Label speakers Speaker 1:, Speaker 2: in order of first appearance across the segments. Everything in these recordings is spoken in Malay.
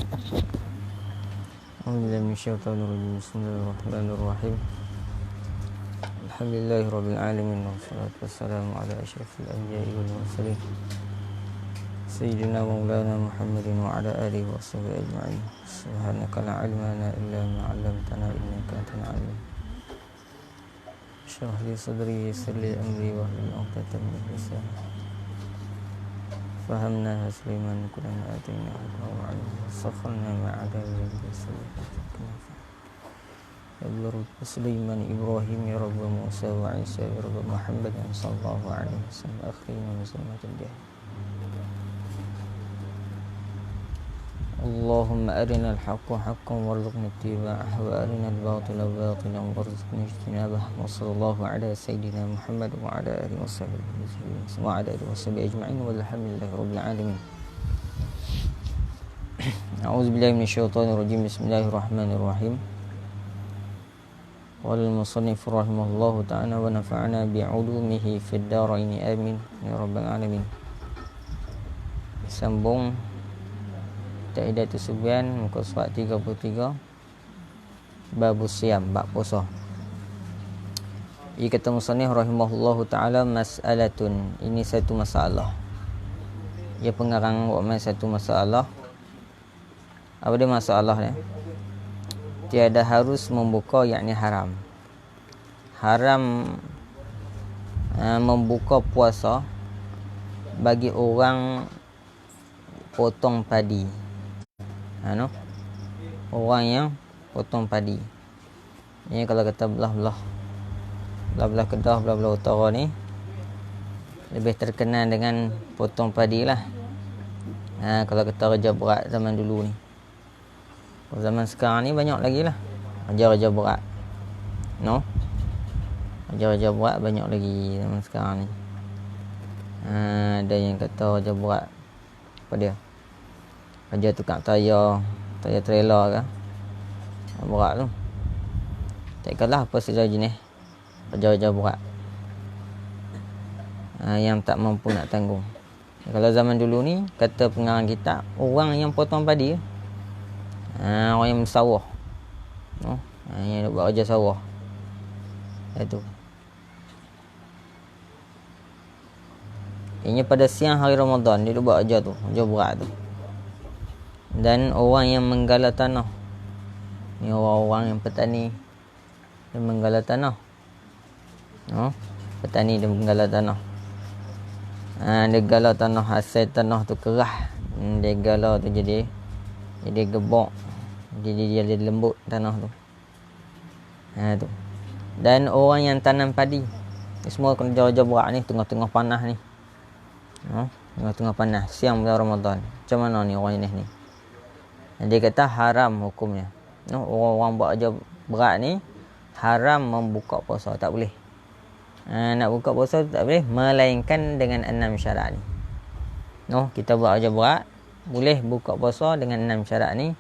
Speaker 1: A'udzubillahi minasyaitonirrajim. Bismillahirrahmanirrahim. Alhamdulillahirabbil alamin wassalatu wassalamu ala asyrafil anbiya'i wal mursalin sayyidina maulana Muhammadin wa ala alihi washabihi ajma'in. Subhanaka la ilma lana illa ma 'allamtana innaka antal alim. Shrah li sadri yassir li amri wahlul 'uqdatam min lisani fahamna Sulaiman kullana atina hukman wa 'ilman sakharna ma'aka bil Abdul Sulaiman Ibrahim ya Rabb Musa wa Isa ya Rabb Muhammad sallallahu alaihi wasallam akhirina muslimatul dia. Allahumma arina al-haqqa haqqan warzuqna ittiba'ahu wa arina al-batila batilan warzuqna ijtinabah. Wa sallallahu ala sayyidina Muhammad wa ala alihi washabihi ajma'in walhamdulillahi rabbil alamin. A'udzubillahi minasyaitonir rajim. Bismillahirrahmanirrahim. Qala al-musannif rahimahullahu ta'ala wa nafa'ana bi'ulumihi fid dharain amin ya rabbal alamin. Sambung Ta'idatus Subyan muka surat 33 bab siyam, bab puasa. Ia kata musannif rahimahullahu ta'ala, mas'alatun, ini satu masalah. Ia pengarang buat satu masalah. Apa dia masalah ni? Tiada harus membuka, yakni haram. Haram membuka puasa bagi orang potong padi. Orang yang potong padi. Ini kalau kata belah-belah Kedah, belah-belah utara ni lebih terkenal dengan potong padi lah. Kalau kata Raja Berat zaman dulu ni. Zaman sekarang ni banyak lagi lah raja-raja berat. Raja-raja berat banyak lagi zaman sekarang ni. Ada yang kata raja berat, apa dia? Raja tukang tayar trailer ke? Berat tu. Tak kalah apa saja jenis raja-raja berat. Yang tak mampu nak tanggung. Kalau zaman dulu ni, kata pengarang kitab, orang yang potong padi, orang yang bersawah, yang buat kerja sawah, itu. Ini pada siang hari Ramadan dia buat kerja tu, kerja berat tu. Dan orang yang menggalau tanah, ni orang-orang yang petani, dia menggalau tanah. Petani dia menggalau tanah. Dia galau tanah, hasil tanah tu kerah, dia galau tu jadi gebok, jadi dia lembut tanah tu. Tu. Dan orang yang tanam padi, semua kerja-kerja berat ni, tengah-tengah panas ni. Tengah-tengah panas, siang bulan Ramadan. Macam mana ni orang jenis ni? Dia kata haram hukumnya. Orang-orang buat kerja berat ni haram membuka puasa, tak boleh. Nak buka puasa tak boleh, melainkan dengan 6 syarat ni. Kita buat kerja berat, boleh buka puasa dengan 6 syarat ni.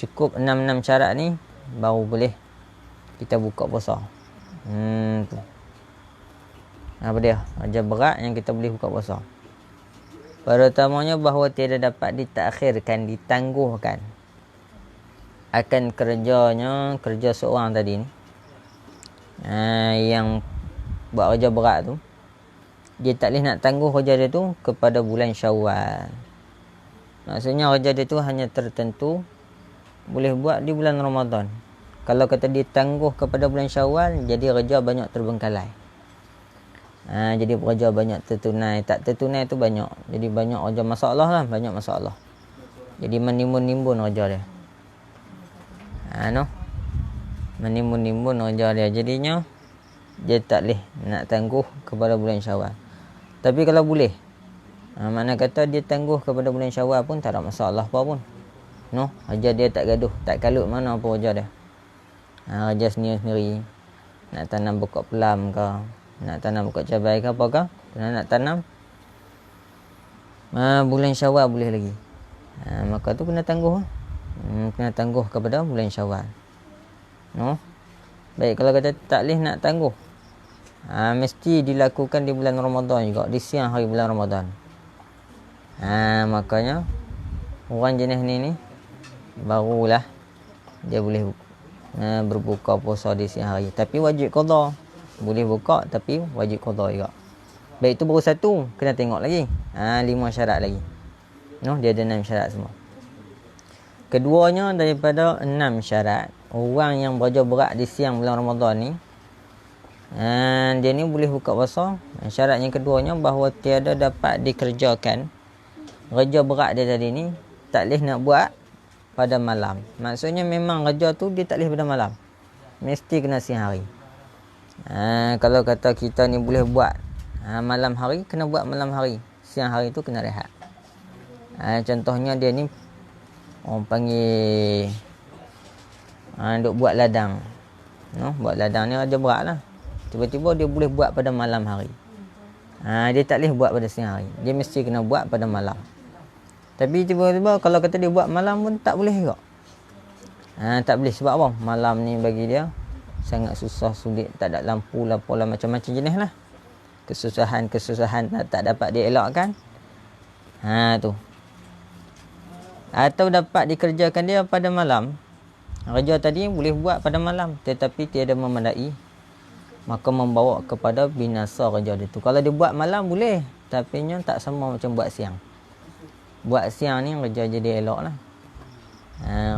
Speaker 1: Cukup 6 syarat ni baru boleh kita buka puasa. Tu. Apa dia? Kerja berat yang kita boleh buka puasa. Pertamanya bahawa tidak dapat ditakhirkan, ditangguhkan akan kerja seorang tadi ni. Yang buat kerja berat tu, dia tak boleh nak tangguh kerja dia tu kepada bulan Syawal. Maksudnya kerja dia tu hanya tertentu boleh buat di bulan Ramadan. Kalau kata dia tangguh kepada bulan Syawal, jadi kerja banyak terbengkalai. Jadi kerja banyak tertunai, tak tertunai tu banyak. Jadi banyak kerja masalah lah, banyak masalah. Jadi menimbun-nimbun kerja dia. Menimbun-nimbun kerja dia. Jadinya dia tak boleh nak tangguh kepada bulan Syawal. Tapi kalau boleh, mana kata dia tangguh kepada bulan Syawal pun tak ada masalah apa pun. Kerja dia tak gaduh, tak kalut mana apa kerja dia. Kerja sendiri-sendiri. Nak tanam pokok pelam ke, nak tanam pokok cabai ke apa ke, nak tanam bulan Syawal boleh lagi. Maka tu kena tangguh. Kena tangguh kepada bulan Syawal. Baik, kalau kata tak boleh nak tangguh, mesti dilakukan di bulan Ramadan juga, di siang hari bulan Ramadan. Makanya orang jenis ni barulah dia boleh berbuka puasa di siang hari. Tapi wajib qada. Boleh buka tapi wajib qada juga. Baik, itu baru satu, kena tengok lagi. 5 syarat lagi. Dia ada 6 syarat semua. Keduanya daripada 6 syarat, orang yang beraja berat di siang bulan Ramadan ni, dia ni boleh buka puasa. Syarat yang keduanya bahawa tiada dapat dikerjakan kerja berat dia tadi ni tak boleh nak buat pada malam. Maksudnya memang kerja tu dia tak boleh pada malam. Mesti kena siang hari. Kalau kata kita ni boleh buat malam hari, kena buat malam hari. Siang hari tu kena rehat. Contohnya dia ni orang panggil duk buat ladang. Buat ladang ni kerja berat lah. Tiba-tiba dia boleh buat pada malam hari. Dia tak boleh buat pada siang hari. Dia mesti kena buat pada malam. Tapi tiba-tiba kalau kata dia buat malam pun tak boleh juga. Tak boleh sebab apa? Malam ni bagi dia sangat susah, sulit, tak ada lampu, lapola, macam-macam jenis lah. Kesusahan tak dapat dia elakkan. Tu. Atau dapat dikerjakan dia pada malam. Kerja tadi boleh buat pada malam tetapi tiada memadai, maka membawa kepada binasa kerja dia tu. Kalau dia buat malam boleh, tapi nya tak sama macam buat siang. Buat siang ni kerja jadi elok lah.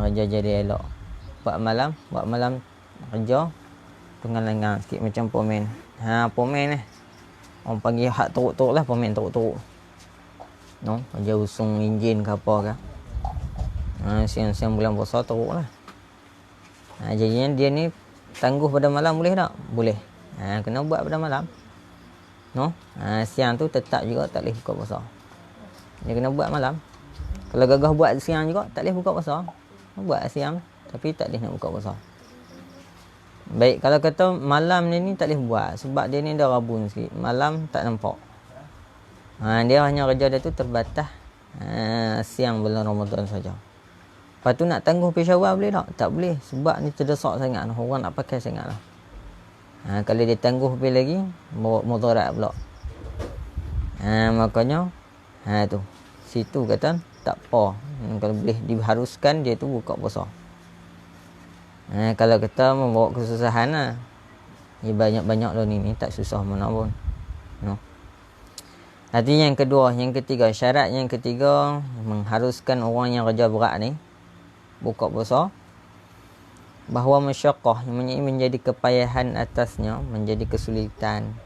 Speaker 1: Kerja jadi elok. Buat malam kerja tengah-tengah sikit macam pomen. Pomen ni orang panggil hak teruk-teruk lah, pomen teruk-teruk. Kerja usung enjin ke apa ke. Siang-siang bulan puasa teruk lah. Jadinya dia ni tangguh pada malam boleh tak? Boleh. Kena buat pada malam. Siang tu tetap juga tak boleh buka puasa. Dia kena buat malam. Kalau gagah buat siang juga tak boleh buka puasa. Buat siang tapi tak boleh nak buka puasa. Baik, kalau kata malam ni tak boleh buat sebab dia ni dah rabun sikit. Malam tak nampak. Dia hanya kerja dia tu terbatas siang bulan Ramadan saja. Lepas tu nak tangguh Peshawar boleh tak? Tak boleh sebab ni terdesak sangat. Orang nak pakai sangat lah. Kalau dia tangguh lebih lagi bawa mudarat pula. Makanya tu situ kata tak apa. Kalau boleh diharuskan dia tu buka puasa. Kalau kita membawa kesusahan lah, banyak-banyak dah ni tak susah mana pun. Artinya yang kedua, yang ketiga, syarat yang ketiga mengharuskan orang yang kerja berat ni buka puasa, bahawa masyaqqah yang menjadi kepayahan atasnya, menjadi kesulitan.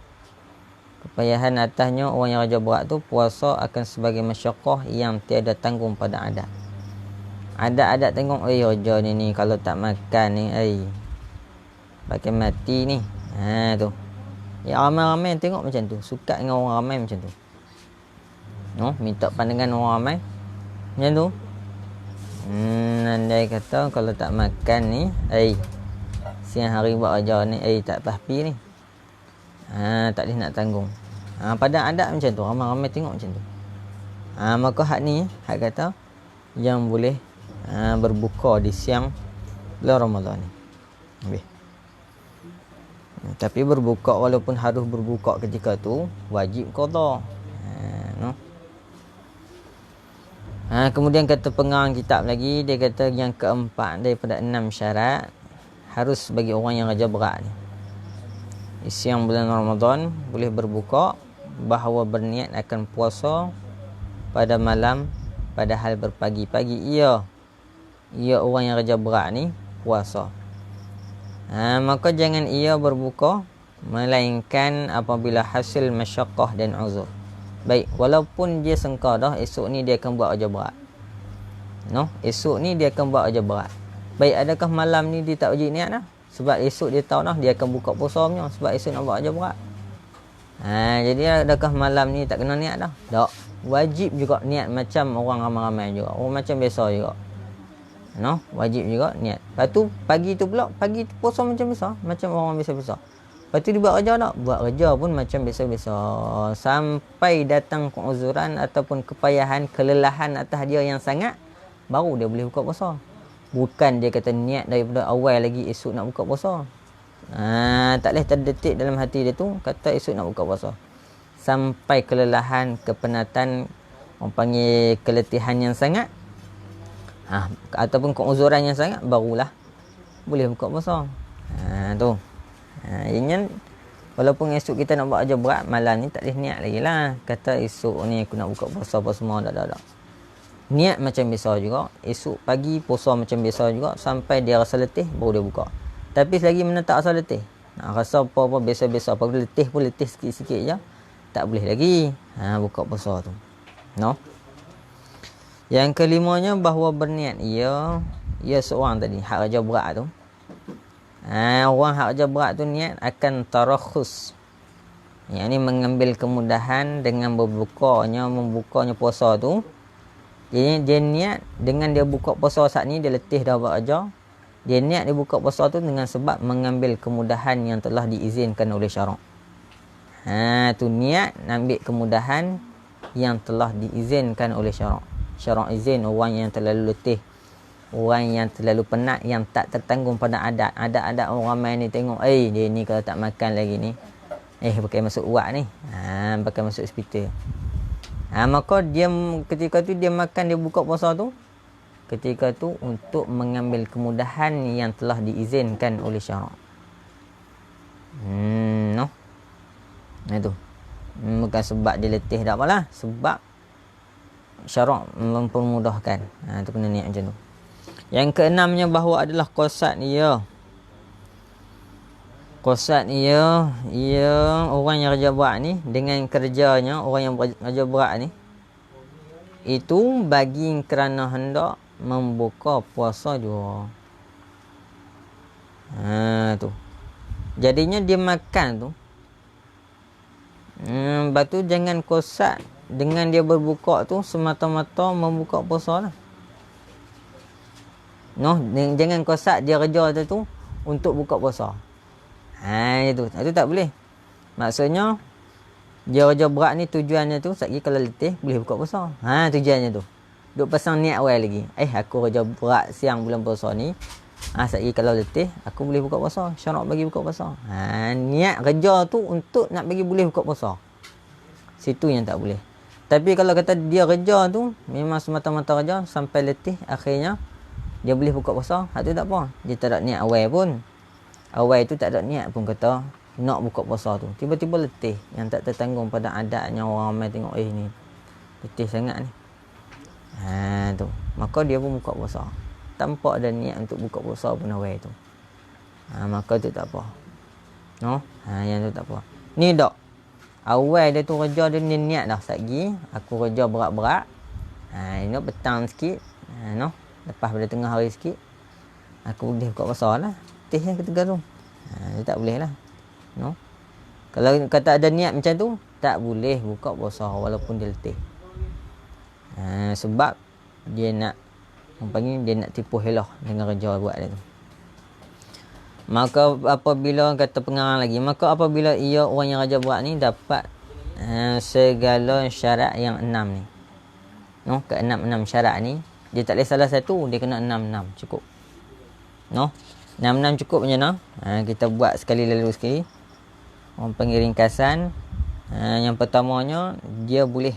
Speaker 1: Kepayahan atasnya orang yang kerja berat tu puasa akan sebagai masyaqqah yang tiada tanggung pada adat. Adat tengok kerja ni kalau tak makan ni pakai mati ni. Tu. Ya ramai-ramai tengok macam tu, suka dengan orang ramai macam tu. Minta pandangan orang ramai macam tu. Andai kata kalau tak makan ni, siang hari buat kerja ni, tak pahpi ni. Tak boleh nak tanggung. Pada adat macam tu, ramai-ramai tengok macam tu. Maka hak ni, hak kata yang boleh berbuka di siang bulan Ramadan ni. Habis. Tapi berbuka walaupun harus berbuka ketika tu wajib qada. Kemudian kata pengarang kitab lagi, dia kata yang keempat daripada 6 syarat harus bagi orang yang kerja berat ni. Di siang bulan Ramadan boleh berbuka bahawa berniat akan puasa pada malam, padahal berpagi-pagi ia orang yang kerja berat ni puasa. Maka jangan ia berbuka melainkan apabila hasil masyaqqah dan uzur. Baik, walaupun dia sangka dah esok ni dia akan buat kerja berat. Esok ni dia akan buat kerja berat. Baik, adakah malam ni dia tak wajib niat dah? Sebab esok dia tahu dah dia akan buka puasa punya sebab esok nak buat kerja berat. Jadi adakah malam ni tak kena niat dah? Tak. Wajib juga niat macam orang ramai-ramai juga. Orang macam biasa juga. Wajib juga niat. Lepas tu pagi tu pula, pagi tu puasa macam biasa, macam orang biasa-biasa. Lepas tu dia buat kerja tak? Buat kerja pun macam biasa-biasa. Sampai datang keuzuran ataupun kepayahan, kelelahan atas dia yang sangat, baru dia boleh buka puasa. Bukan dia kata niat daripada awal lagi esok nak buka puasa. Tak boleh terdetik dalam hati dia tu kata esok nak buka puasa. Sampai kelelahan, kepenatan, orang panggil keletihan yang sangat, Ataupun keuzuran yang sangat, barulah boleh buka puasa. Tu. Ini walaupun esok kita nak buat kerja berat, malam ni tak boleh niat lagi lah. Kata esok ni aku nak buka puasa apa semua, tak. Niat macam biasa juga. Esok pagi puasa macam biasa juga. Sampai dia rasa letih, baru dia buka. Tapi selagi mana tak rasa letih, nak rasa apa-apa biasa-biasa, apa letih pun letih sikit-sikit je, tak boleh lagi buka puasa tu. Yang kelimanya, bahawa berniat ia seorang tadi hak kerja berat tu. Orang hak kerja berat tu niat akan tarakhus. Yang ni mengambil kemudahan dengan membukanya puasa tu. Jadi dia niat dengan dia buka puasa saat ni, dia letih dah buat kerja. Dia niat dia buka puasa tu dengan sebab mengambil kemudahan yang telah diizinkan oleh syarak. Tu niat ambil kemudahan yang telah diizinkan oleh syarak. Syarak izin orang yang terlalu letih, orang yang terlalu penat, yang tak tertanggung pada adat. Adat-adat orang ramai ni tengok, dia ni kalau tak makan lagi ni, pakai masuk urat ni, pakai masuk hospital. Maka dia ketika tu dia makan, dia buka puasa tu, ketika tu untuk mengambil kemudahan yang telah diizinkan oleh syarak. Itu bukan sebab dia letih, tak apalah, sebab syarak mempermudahkan. Itu kena niat macam tu. Yang keenamnya, bahawa adalah qasad ia. Qasad ia orang yang kerja berat ni, dengan kerjanya orang yang kerja berat ni, itu bagi kerana hendak membuka puasa juga. Tu. Jadinya dia makan tu. Lepas tu jangan qasad dengan dia berbuka tu semata-mata membuka puasa lah. Jangan qasad dia kerja tu untuk buka puasa. Itu tak boleh. Maksudnya dia kerja berat ni, tujuannya tu satgi kalau letih boleh buka puasa. Tujuannya tu. Duk pasang niat awal lagi. Aku kerja berat siang bulan puasa ni. Satgi kalau letih aku boleh buka puasa. Syarak bagi buka puasa. Niat kerja tu untuk nak bagi boleh buka puasa. Situ yang tak boleh. Tapi kalau kata dia kerja tu memang semata-mata kerja sampai letih, akhirnya dia boleh buka puasa, hak tu tak apa. Dia tak ada niat awal pun. Awal tu tak ada niat pun kata nak buka puasa tu. Tiba-tiba letih yang tak tertanggung pada adatnya orang ramai tengok ni letih sangat ni. Tu. Maka dia pun buka puasa tanpa ada niat untuk buka puasa pun awal tu. Maka tu tak apa. Yang tu tak apa. Ni dak. Awal dia tu kerja dia niat dah satgi aku kerja berat-berat. Ini petang sikit. Lepas pada tengah hari sikit aku boleh buka puasa lah. Teh yang ketiga tu. Dia tak boleh lah. Kalau kata ada niat macam tu, tak boleh buka puasa walaupun dia letih. Sebab dia nak dia nak tipu helah dengan kerja buat dia tu. Maka apabila kata pengarang lagi, maka apabila ia orang yang raja berat ni dapat segala syarat yang 6 ni. Ke-6 syarat ni, dia tak boleh salah satu, dia kena 6 cukup. 6 cukup macam mana? Kita buat sekali lalu sekali. Orang panggil ringkasan. Yang pertamanya, dia boleh,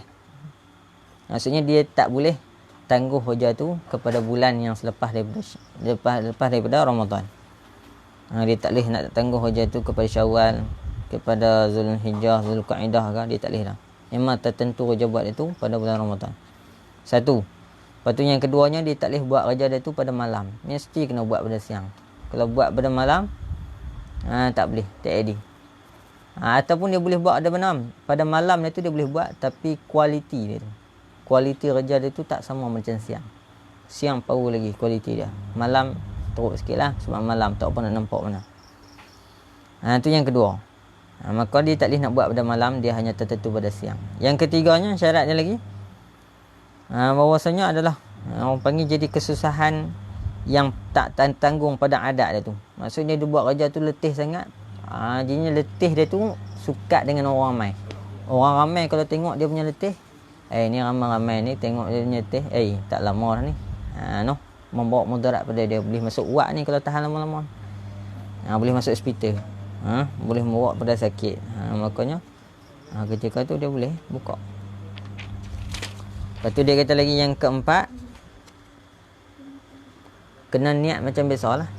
Speaker 1: maksudnya dia tak boleh tangguh hujah tu kepada bulan yang selepas daripada Ramadan. Dia tak boleh nak tangguh hujah tu kepada Syawal, kepada Zulhijjah, Zulqa'dah ke, dia tak boleh dah. Memang tertentu kerja buat dia tu pada bulan Ramadan. Satu. Lepas tu yang keduanya, dia tak boleh buat kerja dia tu pada malam. Mesti kena buat pada siang. Kalau buat pada malam, tak boleh, tak edit. Ataupun dia boleh buat pada malam dia tu dia boleh buat, tapi kualiti dia tu, kualiti kerja dia tu tak sama macam siang. Siang power lagi kualiti dia. Malam teruk sikit lah, sebab malam tak apa nak nampak mana. Tu yang kedua. Maka dia tak boleh nak buat pada malam, dia hanya tertentu pada siang. Yang ketiganya, syarat dia lagi, bahawasanya adalah orang panggil jadi kesusahan yang tak tanggung pada adat dia tu. Maksudnya dia buat kerja tu letih sangat. Jadinya letih dia tu sukat dengan orang ramai. Orang ramai kalau tengok dia punya letih, ni ramai-ramai ni tengok dia punya letih, tak lama dah ni. Membawa mudarat pada dia. Boleh masuk urat ni kalau tahan lama-lama. Boleh masuk hospital. Boleh membawa pada sakit. Makanya ketika tu dia boleh buka. Lepas tu dia kata lagi yang keempat, kena niat macam biasa lah.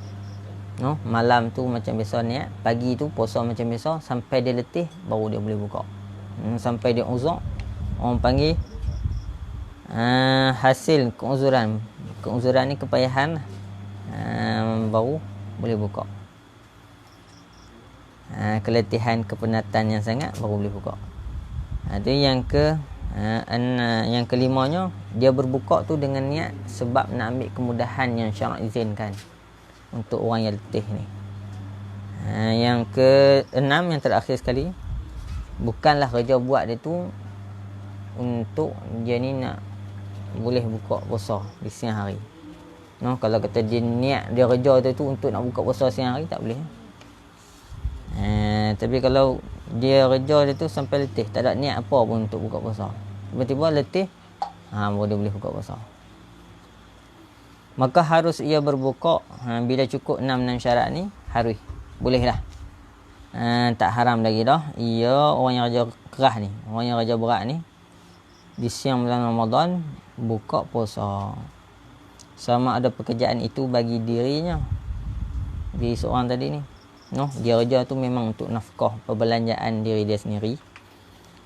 Speaker 1: No, malam tu macam biasa niat, pagi tu puasa macam biasa sampai dia letih baru dia boleh buka. Sampai dia uzur, orang panggil hasil keuzuran. Keuzuran ni kepayahan lah. Baru boleh buka. Keletihan, kepenatan yang sangat baru boleh buka. Itu yang yang kelimanya, dia berbuka tu dengan niat sebab nak ambil kemudahan yang syarak izinkan untuk orang yang letih ni. Yang keenam, yang terakhir sekali, bukanlah kerja buat dia tu untuk dia ni nak boleh buka puasa di siang hari. No, kalau kata dia niat dia kerja tu untuk nak buka puasa siang hari, tak boleh. Tapi kalau dia kerja dia tu sampai letih, tak ada niat apa pun untuk buka puasa, tiba-tiba letih, baru dia boleh buka puasa. Maka harus ia berbuka bila cukup 6 syarat ni, harus boleh lah. Tak haram lagi dah. Ia orang yang kerja keras ni, orang yang kerja berat ni, di siang bulan Ramadan buka puasa, sama ada pekerjaan itu bagi dirinya, diri seorang tadi ni, no, dia kerja tu memang untuk nafkah perbelanjaan diri dia sendiri,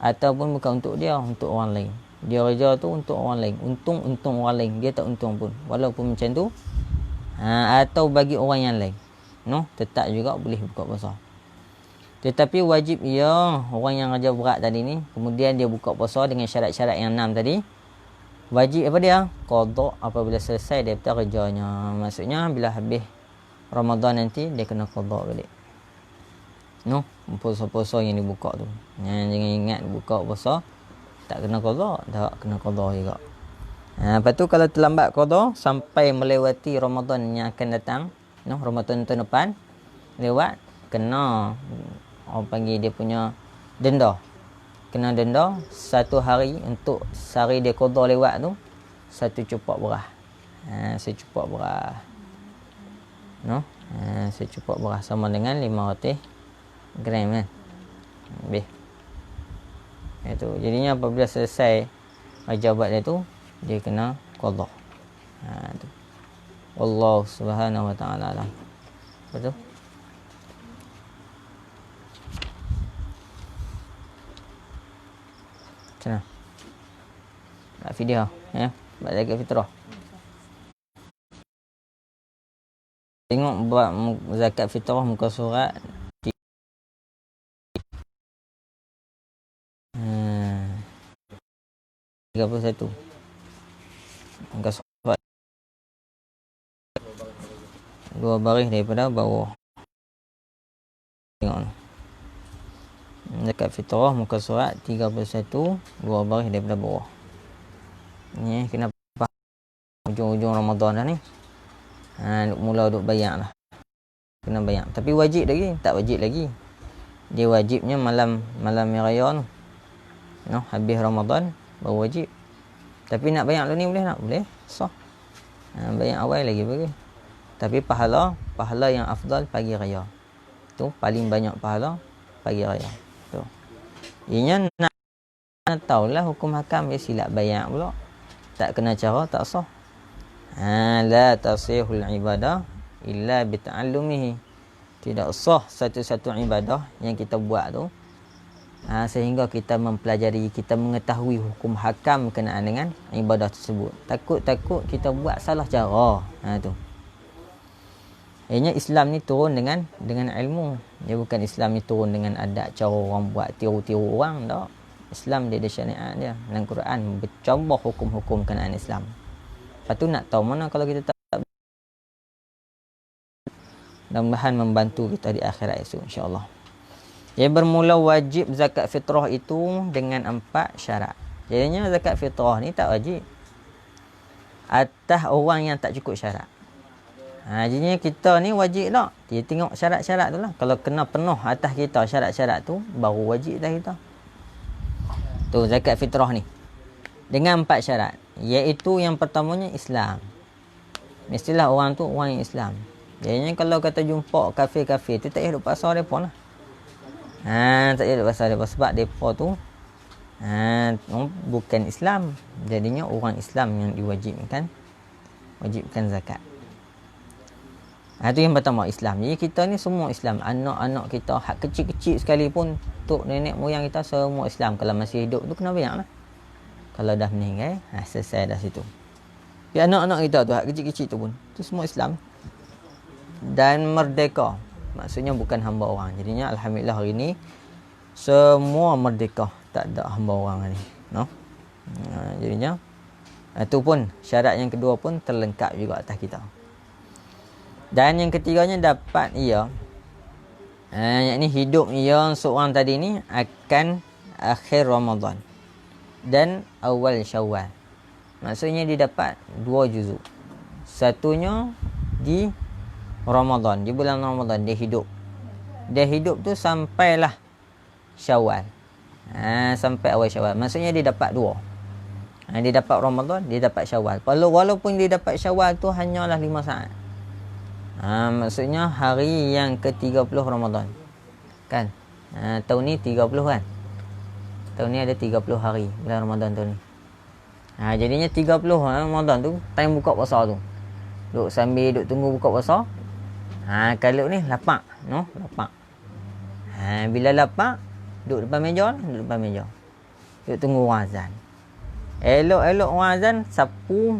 Speaker 1: ataupun bukan untuk dia, untuk orang lain. Dia kerja tu untuk orang lain, untung orang lain, dia tak untung pun walaupun macam tu. Atau bagi orang yang lain, no, tetap juga boleh buka puasa. Tetapi wajib ia orang yang kerja berat tadi ni, kemudian dia buka puasa dengan syarat-syarat yang 6 tadi, wajib apa dia? Qada apabila selesai daripada kerjanya. Maksudnya bila habis Ramadan nanti dia kena qada balik. No, puasa-puasa yang dibuka tu. Jangan ingat buka puasa tak kena qada, tak kena qada juga. Lepas tu kalau terlambat qada sampai melewati Ramadan yang akan datang, no, Ramadan tahun depan lewat, kena orang panggil dia punya denda. Kena denda 1 hari untuk sehari dia qada lewat tu, 1 cupak beras. 1 cupak beras. No, 1 cupak beras sama dengan 500 gram kan. Lebih. Itu. Jadinya apabila selesai jabat dia tu, dia kena qada. Tu. Allah Subhanahu wa taala alam. Betul? Macam mana? Nak video ya, buat zakat fitrah. Tengok buat zakat fitrah muka surat 31. Muka surat 2 baris daripada bawah. Tengok ni. Zakat fitrah muka surat 31, 2 baris daripada bawah. Ni kena faham ujung-ujung Ramadan dah ni. Mula duk bayar lah. Kena bayar. Tapi wajib lagi? Tak wajib lagi. Dia wajibnya malam raya tu. No, habis Ramadan baru wajib. Tapi nak bayar dulu ni boleh tak? Boleh. Sah. Bayar awal lagi boleh. Tapi pahala yang afdal pagi raya. Tu paling banyak pahala pagi raya. Tu. Ianya nak tahulah hukum hakam dia silap bayar pula. Tak kena cara tak sah. La tasihul ibadah illa bita'allumihi. Tidak sah satu-satu ibadah yang kita buat tu sehingga kita mempelajari, kita mengetahui hukum hakam berkenaan dengan ibadah tersebut. Takut kita buat salah cara. Tu. Ianya Islam ni turun dengan ilmu. Dia bukan Islam ni turun dengan adat cara orang buat, tiru-tiru orang, tak. Islam dia ada syariat dia. Dalam Quran bercontoh hukum-hukum berkenaan Islam. Lepas tu nak tahu mana kalau kita tak, mudah-mudahan membantu kita di akhirat esok insya-Allah. Yang bermula wajib zakat fitrah itu dengan 4 syarat. Jadinya zakat fitrah ni tak wajib atas orang yang tak cukup syarat. Jadinya kita ni wajib tak? Dia tengok syarat-syarat tu lah. Kalau kena penuh atas kita syarat-syarat tu, baru wajib atas kita. Tu zakat fitrah ni. Dengan 4 syarat. Iaitu yang pertamanya Islam. Mestilah orang tu orang yang Islam. Jadinya kalau kata jumpa kafir-kafir tu, tak payah duk pasal mereka lah. Tak payah duk pasal mereka. Sebab mereka tu bukan Islam. Jadinya orang Islam yang diwajibkan zakat. Itu yang pertama, Islam. Jadi kita ni semua Islam. Anak-anak kita, hak kecil-kecil sekalipun, tok nenek moyang kita semua Islam. Kalau masih hidup tu kena banyak lah. Kalau dah meninggal, selesai dah situ. Tapi anak-anak kita tu, hak kecil-kecil tu pun, tu semua Islam. Dan merdeka. Maksudnya bukan hamba orang. Jadinya alhamdulillah hari ni semua merdeka. Tak ada hamba orang ni. No? Jadinya itu pun syarat yang kedua pun terlengkap juga atas kita. Dan yang ketiganya dapat ia yakni hidup ia seorang tadi ni akan akhir Ramadan dan awal Syawal. Maksudnya dia dapat 2 juzuk. Satunya di Ramadan, di bulan Ramadan dia hidup. Dia hidup tu sampailah Syawal. Sampai awal Syawal. Maksudnya dia dapat 2. Dia dapat Ramadan, dia dapat Syawal. Walaupun dia dapat Syawal tu hanyalah 5 saat. Maksudnya hari yang ke-30 Ramadan. Kan? Tahun ni 30 kan? Tahun ni ada 30 hari bulan Ramadan tahun ni. Jadinya 30 Ramadan tu time buka puasa tu. Duk sambil duk tunggu buka puasa. Kalau ni lapak, no? Lapak. Bila lapak, duduk depan meja, duduk depan meja. Duk tunggu orang azan. Elok-elok orang azan sapu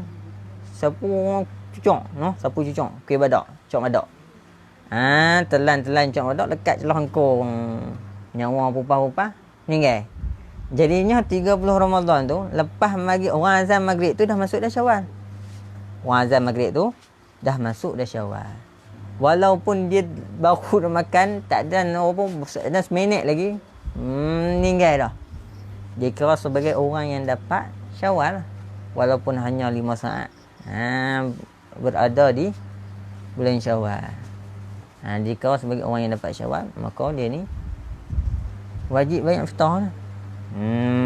Speaker 1: cucuk, no? Sapu cucuk, kuih badak, cucuk badak. Telan-telan cucuk badak dekat celah hangkong. Nyawa pupah-pupah meninggal. Jadinya 30 Ramadan tu lepas maghrib orang azan maghrib tu dah masuk dah Syawal. Orang azan maghrib tu dah masuk dah Syawal. Walaupun dia baru dah makan, tak ada apa dah seminit lagi, meninggal dah. Dia kira sebagai orang yang dapat Syawal walaupun hanya 5 saat. Berada di bulan Syawal. Dia kira sebagai orang yang dapat Syawal, maka dia ni wajib bayar fitrah lah.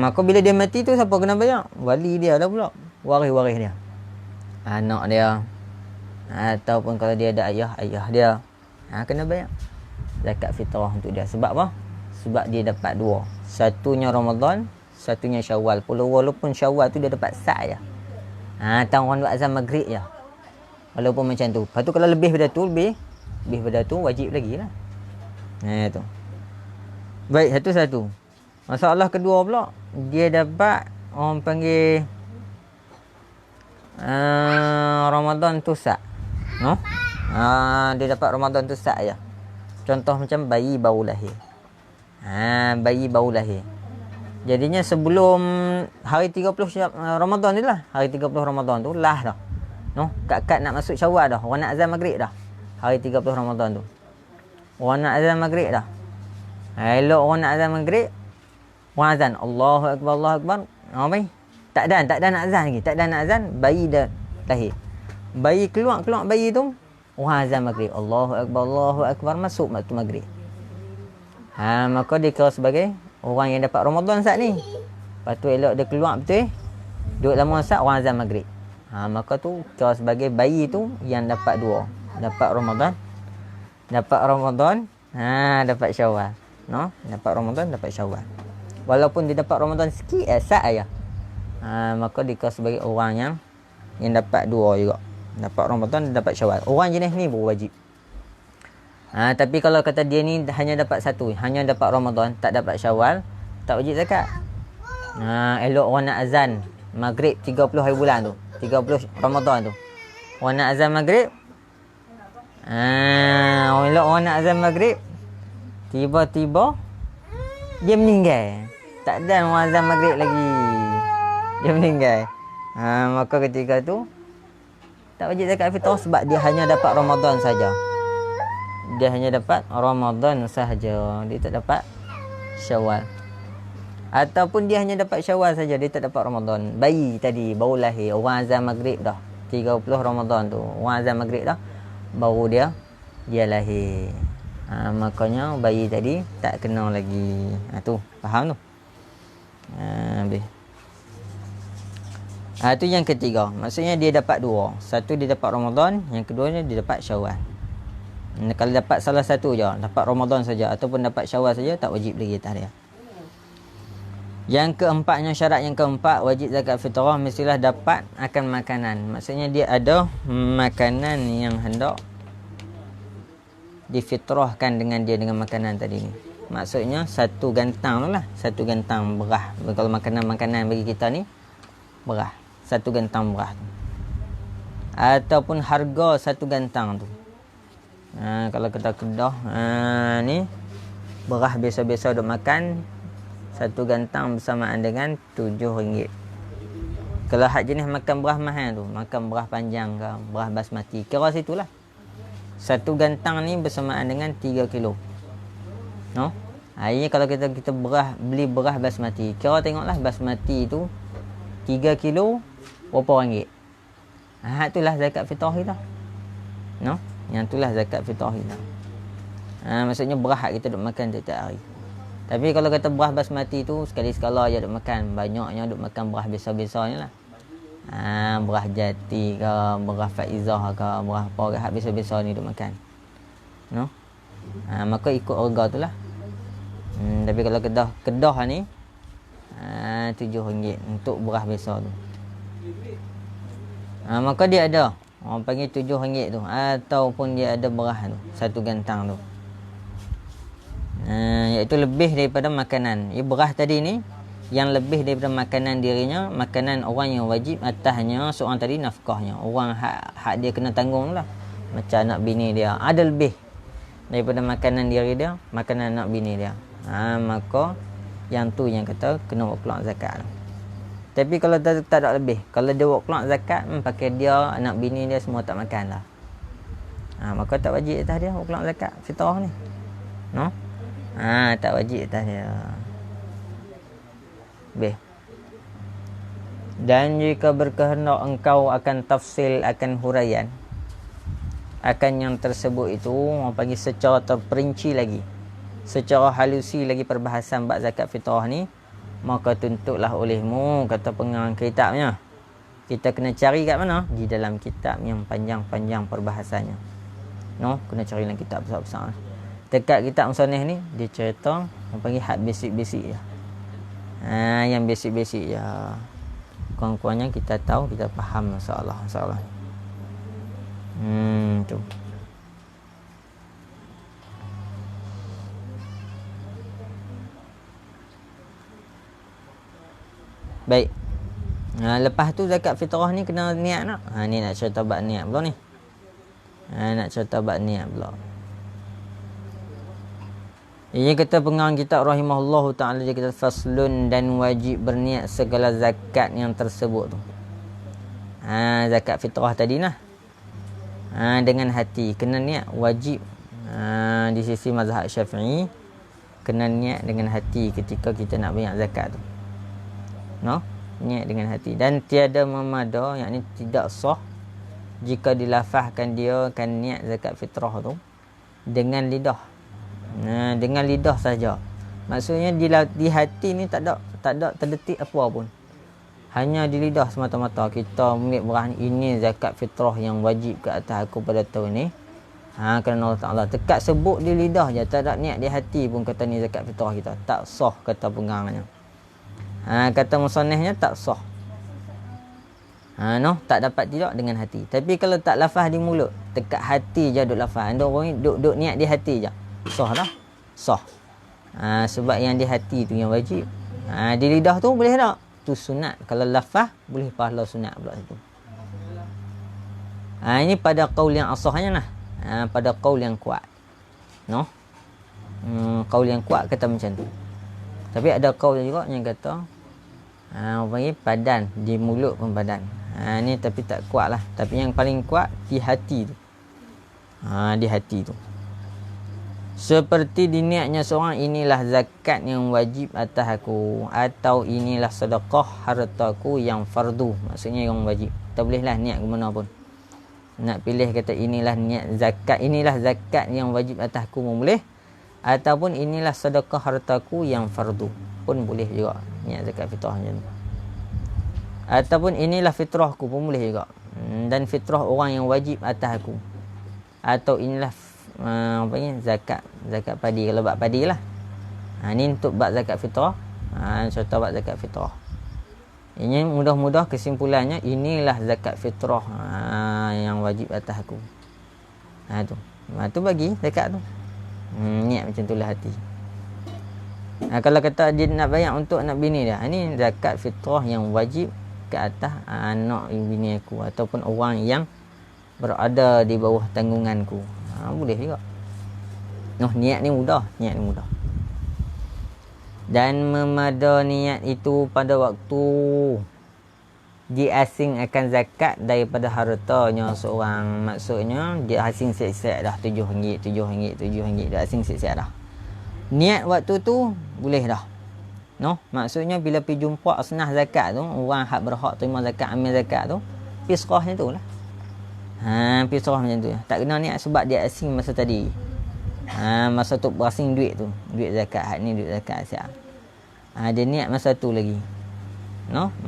Speaker 1: Maka bila dia mati tu siapa kena bayar? Wali dia dah pula, waris-waris dia, anak dia, ataupun kalau dia ada ayah dia, kena bayar zakat fitrah untuk dia. Sebab apa? Sebab dia dapat 2. Satunya Ramadan, satunya Syawal. Walaupun Syawal tu dia dapat sat je. Tahun orang buat azan maghrib je. Walaupun macam tu. Lepas tu kalau lebih pada tu wajib lagi lah. Tu. Baik, satu. Masalah kedua pula, dia dapat orang panggil Ramadan tu sat. No? Dia dapat Ramadan tu sat je. Contoh macam bayi baru lahir. Bayi baru lahir. Jadinya sebelum hari 30 Ramadan ni lah. Hari 30 Ramadan tu lah dah. No? Kat nak masuk Syawal dah. Orang nak azan maghrib dah. Hari 30 Ramadan tu. Orang nak azan maghrib dah. Elok orang nak azan maghrib. Orang azan. Allahu Akbar, Allahu Akbar. Baik. Tak ada nak azan lagi. Tak ada nak azan. Bayi dah lahir. Bayi keluar bayi tu. Orang azan maghrib. Allahu Akbar, Allahu Akbar. Masuk waktu maghrib. Maka dia kira sebagai orang yang dapat Ramadan saat ni. Lepas tu elok dia keluar betul. Duduk lama saat orang azan maghrib. Maka tu kira sebagai bayi tu yang dapat 2. Dapat Ramadan. Dapat Syawal. No? Dapat Ramadan, dapat Syawal. Walaupun dia dapat Ramadan sikit, saat aja. Maka dia kira sebagai orang yang dapat 2 juga. Dapat Ramadan, dapat Syawal. Orang jenis ni berwajib. Tapi kalau kata dia ni hanya dapat 1, hanya dapat Ramadan, tak dapat Syawal, tak wajib zakat. Elok orang nak azan maghrib 30 hari bulan tu, 30 Ramadan tu. Orang nak azan maghrib. Elok orang nak azan maghrib, tiba-tiba dia meninggal. Tak ada orang azan maghrib lagi, dia meninggal. Maka ketika tu tak wajib zakat fitrah sebab dia hanya dapat Ramadan saja. Dia hanya dapat Ramadan sahaja. Dia tak dapat Syawal. Ataupun dia hanya dapat Syawal saja, dia tak dapat Ramadan. Bayi tadi baru lahir, orang azan maghrib dah. 30 Ramadan tu, orang azan maghrib dah, baru dia lahir. Makanya bayi tadi tak kena lagi. Tu, faham tu? Habis. Itu yang ketiga. Maksudnya dia dapat 2. Satu dia dapat Ramadan, yang keduanya dia dapat Syawal. Kalau dapat salah satu je, dapat Ramadan saja ataupun dapat Syawal saja, tak wajib lagi atas dia. Yang keempatnya, syarat yang keempat, wajib zakat fitrah mestilah dapat akan makanan. Maksudnya dia ada makanan yang hendak difitrahkan dengan dia dengan makanan tadi ni. Maksudnya satu gantang tu lah, satu gantang beras. Kalau makanan-makanan bagi kita ni beras, satu gantang beras tu. Ataupun harga satu gantang tu. Kalau kita Kedah ni beras biasa-biasa duk makan satu gantang bersamaan dengan RM7. Kalau hak jenis makan beras mahal tu, makan beras panjang ke, beras basmati, kira situlah. Satu gantang ni bersamaan dengan 3 kilo. No? Ini kalau kita beli beras basmati, kira tengoklah basmati tu 3 kilo berapa ringgit. Itulah zakat fitrah kita. No? Yang itulah zakat fitrah kita. Maksudnya beras kita duk makan tiap-tiap hari. Tapi kalau kata beras basmati tu sekali-sekala je duk makan, banyaknya duk makan beras biasa-biasanya lah. Beras jati ke, beras faizah ke, beras apa ke, hak biasa-biasa ni duk makan. No? Maka ikut harga tu lah. Tapi kalau Kedah ni RM7 untuk beras biasa tu. Maka dia ada orang panggil RM7 tu, ataupun dia ada beras tu, satu gantang tu. Iaitu lebih daripada makanan. Beras tadi ni yang lebih daripada makanan dirinya, makanan orang yang wajib atasnya seorang tadi nafkahnya. Orang hak dia kena tanggung lah. Macam anak bini dia, ada lebih daripada makanan diri dia, makanan anak bini dia. Maka yang tu yang kata kena buat keluar zakat. Tapi kalau tak ada lebih, kalau dia buat keluar zakat, pakai dia, anak bini dia semua tak makan lah. Maka tak wajib atas dia buat keluar zakat fitrah ni. No? Tak wajib atas dia. B. Dan jika berkehendak engkau akan tafsil, akan huraian akan yang tersebut itu, orang panggil secara terperinci lagi, secara halusi lagi perbahasan bab zakat fitrah ni, maka tuntutlah olehmu, kata pengarang kitabnya, kita kena cari kat mana? Di dalam kitab yang panjang-panjang perbahasannya. No, kena cari dalam kitab besar-besar. Dekat kitab musannaf ni dia cerita orang panggil hak basic-basic je. Yang basic-basic je. Kurang-kurangnya kita tahu, kita faham masalah. Tu. Baik. Lepas tu zakat fitrah ni kena niat nak. Ni nak cerita bab niat pula ni. Nak cerita bab niat pula. Ia kata pengarang kitab rahimahullahu ta'ala, dia kata faslun, dan wajib berniat segala zakat yang tersebut tu. Zakat fitrah tadi lah. Dengan hati, kena niat wajib. Di sisi mazhab Syafi'i, kena niat dengan hati ketika kita nak bayar zakat tu. No? Niat dengan hati. Dan tiada memada, yakni tidak sah jika dilafazkan dia kan niat zakat fitrah tu dengan lidah. Dengan lidah saja. Maksudnya di hati ni tak ada terdetik apa pun. Hanya di lidah semata-mata kita ambil beras ini zakat fitrah yang wajib ke atas aku pada tahun ni. Kerana Allah Ta'ala tekat sebut di lidah je, tak ada niat di hati pun kata ni zakat fitrah kita. Tak sah kata pengarangnya. Kata musannafnya tak sah. No, tak dapat tidak dengan hati. Tapi kalau tak lafaz di mulut, tekat hati je duk lafaz. Ada orang ni duk niat di hati je. Sah dah. Sah. Sebab yang di hati tu yang wajib. Di lidah tu boleh tak? Tu sunat. Kalau lafaz boleh pahala sunat pula situ. Ini pada qaul yang asahnya lah. Pada qaul yang kuat. No? Qaul yang kuat kata macam tu. Tapi ada qaul juga yang kata orang panggil padan, di mulut pun padan. Ni tapi tak kuat lah. Tapi yang paling kuat di hati tu. Di hati tu. Seperti diniatnya seorang, inilah zakat yang wajib atas aku, atau inilah sedekah hartaku yang fardu. Maksudnya yang wajib. Kita bolehlah niat ke mana pun. Nak pilih kata inilah niat zakat, inilah zakat yang wajib atas aku pun boleh. Ataupun inilah sedekah hartaku yang fardu pun boleh juga. Niat zakat fitrah macam tu. Ataupun inilah fitrahku pun boleh juga. Dan fitrah orang yang wajib atas aku. Atau inilah apa ni, zakat padi, kalau bab padi lah. Ni untuk bab zakat fitrah. Contoh bab zakat fitrah. Ini mudah-mudah kesimpulannya inilah zakat fitrah yang wajib atas aku. Tu. Tu bagi zakat tu. Niat macam itulah hati. Kalau kata dia nak bayar untuk anak bini dia, ini zakat fitrah yang wajib ke atas anak bini aku ataupun orang yang berada di bawah tanggunganku. Boleh juga. Niat ni mudah, Dan memada niat itu pada waktu diasing akan zakat daripada hartanya seorang. Maksudnya dia asing siap-siap dah RM7, RM7, dia asing siap-siap dah. Niat waktu tu boleh dah. Maksudnya bila pergi jumpa asnah zakat tu, orang hak berhak terima zakat, ambil zakat tu, pisrahnya tu lah. Pisrah macam tu. Tak kena niat sebab dia asing masa tadi. Masa tu berasing duit tu, duit zakat, hak ni duit zakat siap. Dia niat masa tu lagi.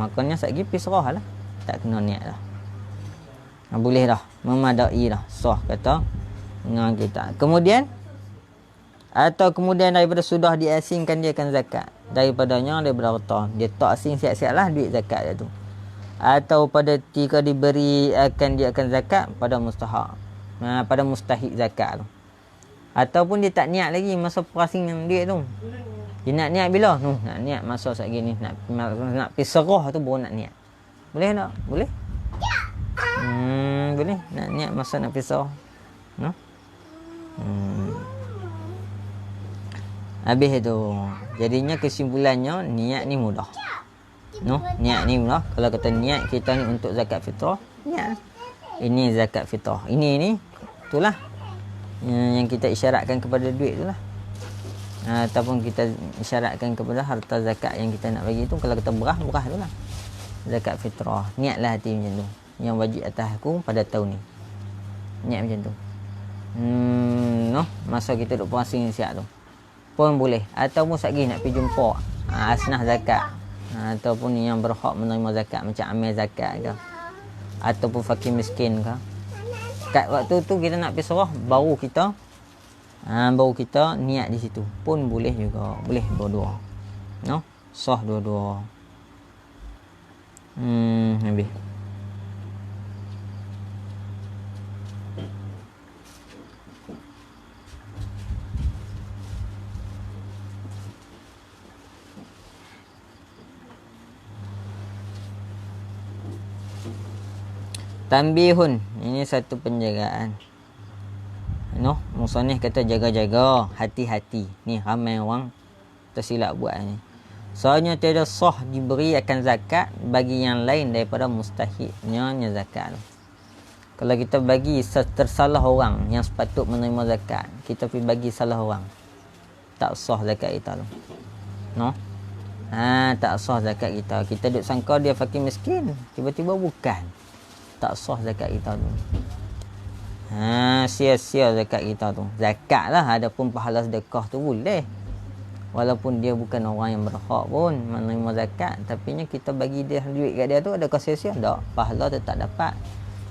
Speaker 1: Makanya satgi pisrah lah. Tak kena niat dah. Boleh dah, memadai dah. Sah kata dengan kita. Kemudian daripada sudah diasingkan dia akan zakat, daripadanya daripada harta dia tak asing siap-siap lah duit zakat dia tu. Atau pada ketika diberi dia akan zakat pada mustahak, pada mustahik zakat tu. Ataupun dia tak niat lagi masa perasingan duit tu. Dia nak niat bila? Nak niat masa saat gini, nak pergi serah tu baru nak niat. Boleh tak? Boleh? Boleh. Nak niat masa nak pergi serah. Habis tu. Jadinya kesimpulannya niat ni mudah. Niat ni mudah. Kalau kata niat kita ni untuk zakat fitrah, niat. Ini zakat fitrah. Ini itulah yang kita isyaratkan kepada duit tu lah. Ataupun kita isyaratkan kepada harta zakat yang kita nak bagi tu. Kalau kita berah tu lah. Zakat fitrah. Niatlah hati macam tu. Yang wajib atas aku pada tahun ni. Niat macam tu. Masa kita duduk puasing siap tu pun boleh. Ataupun satgi nak pergi jumpa asnah zakat, ataupun yang berhak menerima zakat macam amil zakat ke, ataupun fakir miskin ke. Kat waktu tu kita nak pergi serah, baru kita niat di situ pun boleh juga. Boleh dua-dua. Sah dua-dua. Habis. Tambihun, ini satu penjagaan. Musannif kata jaga-jaga, hati-hati. Ni ramai orang tersilap buat ni. Soalnya tiada sah diberi akan zakat bagi yang lain daripada mustahiknya zakat. Kalau kita bagi tersalah orang yang sepatut menerima zakat, kita pergi bagi salah orang, tak sah zakat kita tu. Tak sah zakat kita. Kita duk sangka dia fakir miskin, tiba-tiba bukan. Tak sah zakat kita tu. Sia-sia zakat kita tu. Zakat lah, adapun pahala sedekah tu boleh. Walaupun dia bukan orang yang berhak pun menerima zakat, tapi kita bagi dia duit kat dia tu, adakah sia-sia? Tak. Pahala tetap dapat.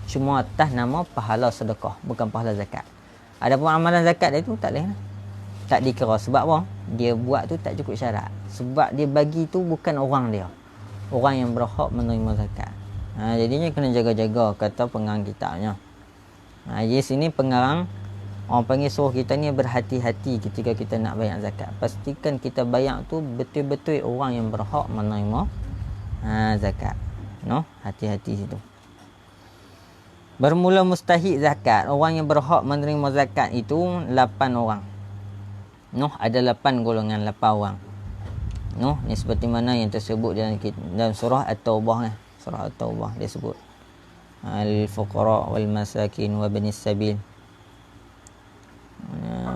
Speaker 1: Cuma atas nama pahala sedekah, bukan pahala zakat. Adapun amalan zakat dia tu tak boleh. Tak dikira. Sebab apa? Dia buat tu tak cukup syarat. Sebab dia bagi tu bukan orang dia, orang yang berhak menerima zakat. Jadinya kena jaga-jaga, kata pengarang kitabnya. Di sini pengarang orang panggil suruh kita ni berhati-hati ketika kita nak bayar zakat. Pastikan kita bayar tu betul-betul orang yang berhak menerima zakat. Hati-hati situ. Bermula mustahik zakat, orang yang berhak menerima zakat itu 8 orang. Ada 8 golongan, 8 orang. Ni seperti mana yang tersebut dalam surah At-Taubah. Surah At-Taubah dia sebut al-fuqara wal masakin wa banis sabil.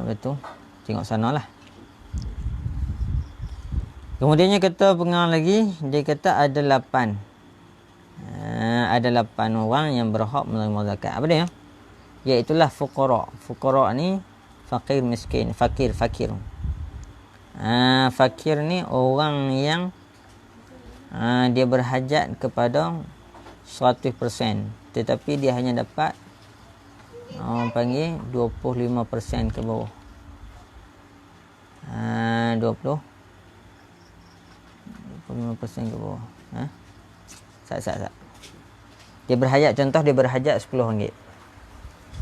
Speaker 1: Betul. Tengok sanalah. Kemudiannya kata pengarang lagi, dia kata ada 8. Ada 8 orang yang berhak menerima zakat. Apa dia? Iaitulah fuqara. Fuqara ni fakir miskin, fakir. Fakir ni orang yang dia berhajat kepada 100%, tetapi dia hanya dapat orang panggil 25% ke bawah. 25% ke bawah. Sat. Dia berhajat, contoh dia berhajat RM10.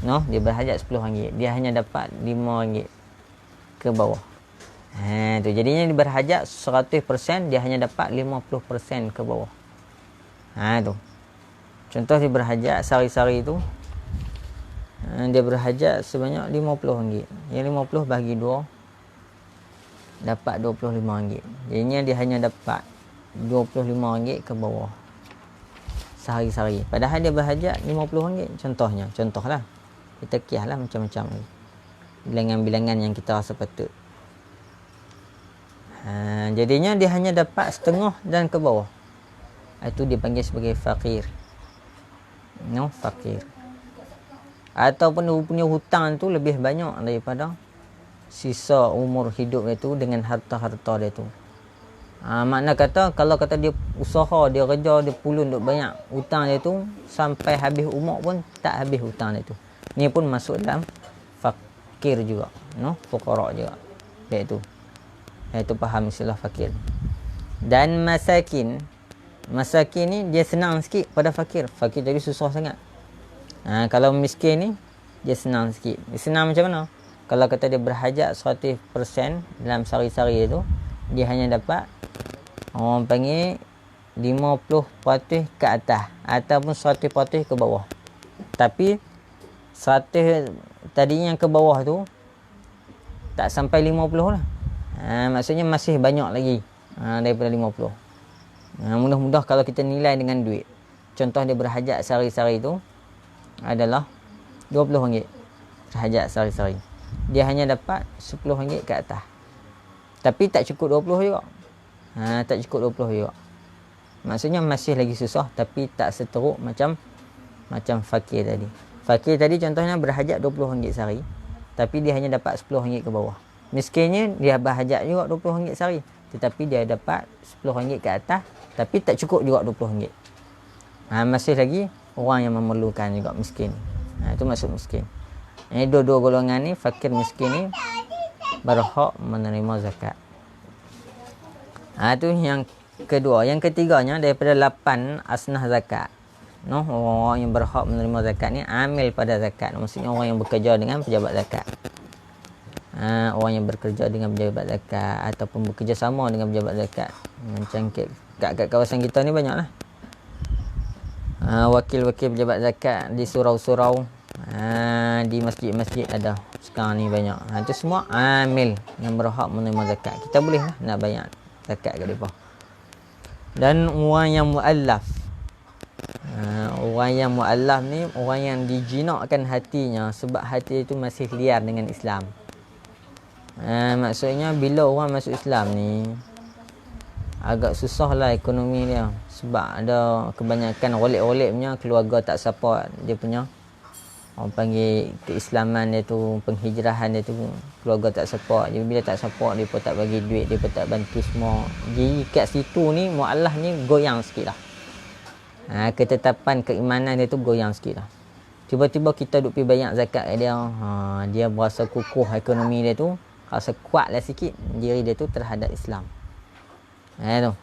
Speaker 1: No, dia berhajat RM10. Dia hanya dapat RM5 ke bawah. Tu jadinya dia berhajat 100%, dia hanya dapat 50% ke bawah. Tu. Contoh dia berhajat sehari-hari tu, dia berhajat sebanyak RM50. Yang 50 bagi 2 dapat RM25. Jadinya dia hanya dapat RM25 ke bawah sehari-hari. Padahal dia berhajat RM50. Contohlah. Kita kiaslah macam-macam ni. Bilangan-bilangan yang kita rasa patut. Jadinya dia hanya dapat setengah dan ke bawah. Itu dipanggil sebagai fakir. No, fakir. Ataupun dia punya hutang tu lebih banyak daripada sisa umur hidup dia tu dengan harta-harta dia tu. Makna kata kalau kata dia usaha, dia kerja, dia pulun duk banyak, hutang dia tu sampai habis umur pun tak habis hutang dia tu. Ni pun masuk dalam fakir juga, no, fuqara juga. Iaitu faham istilah fakir. Dan masakin ni dia senang sikit pada fakir. Fakir jadi susah sangat. Kalau miskin ni dia senang sikit. Dia senang macam mana? Kalau kata dia berhajat 100% dalam sehari-hari tu, dia hanya dapat orang panggil 50% ke atas ataupun 100% ke bawah. Tapi 100 tadi yang ke bawah tu tak sampai 50 lah. Maksudnya masih banyak lagi daripada 50. Mudah-mudah kalau kita nilai dengan duit. Contoh dia berhajat sehari-hari tu adalah RM20 berhajat sehari-hari. Dia hanya dapat RM10 ke atas. Tapi tak cukup 20 juga. Tak cukup 20 juga. Maksudnya masih lagi susah, tapi tak seteruk macam fakir tadi. Fakir tadi contohnya berhajat RM20 sehari, tapi dia hanya dapat RM10 ke bawah. Miskinnya dia berhajat juga RM20 sehari, tetapi dia dapat RM10 ke atas, tapi tak cukup juga RM20. Masih lagi orang yang memerlukan juga miskin. Itu maksud miskin. Ini dua-dua golongan ni, fakir miskin ni berhak menerima zakat. Itu yang kedua. Yang ketiganya daripada 8 asnah zakat. No, orang yang berhak menerima zakat ni amil pada zakat. Maksudnya orang yang bekerja dengan pejabat zakat. Orang yang bekerja dengan pejabat zakat ataupun bekerja sama dengan pejabat zakat. Macam kat kawasan kita ni banyaklah. Wakil-wakil pejabat zakat di surau-surau, di masjid-masjid ada sekarang ni banyak. Itu semua amil yang berhak menerima zakat. Kita boleh lah nak bayar zakat kat mereka. Dan orang yang mu'allaf, orang yang mu'allaf ni orang yang dijinakkan hatinya, sebab hati itu masih liar dengan Islam. Maksudnya bila orang masuk Islam ni agak susah lah ekonomi dia, sebab ada kebanyakan oleh-oleh punya keluarga tak support dia punya, orang panggil keislaman dia tu, penghijrahan dia tu, keluarga tak support. Jadi bila tak support, dia pun tak bagi duit, dia pun tak bantu semua. Jadi kat situ ni mu'allaf ni goyang sikit lah. Ketetapan keimanan dia tu goyang sikit lah. Tiba-tiba kita duk pergi bayar zakat kat dia, dia berasa kukuh ekonomi dia tu, rasa kuat lah sikit diri dia tu terhadap Islam. Tu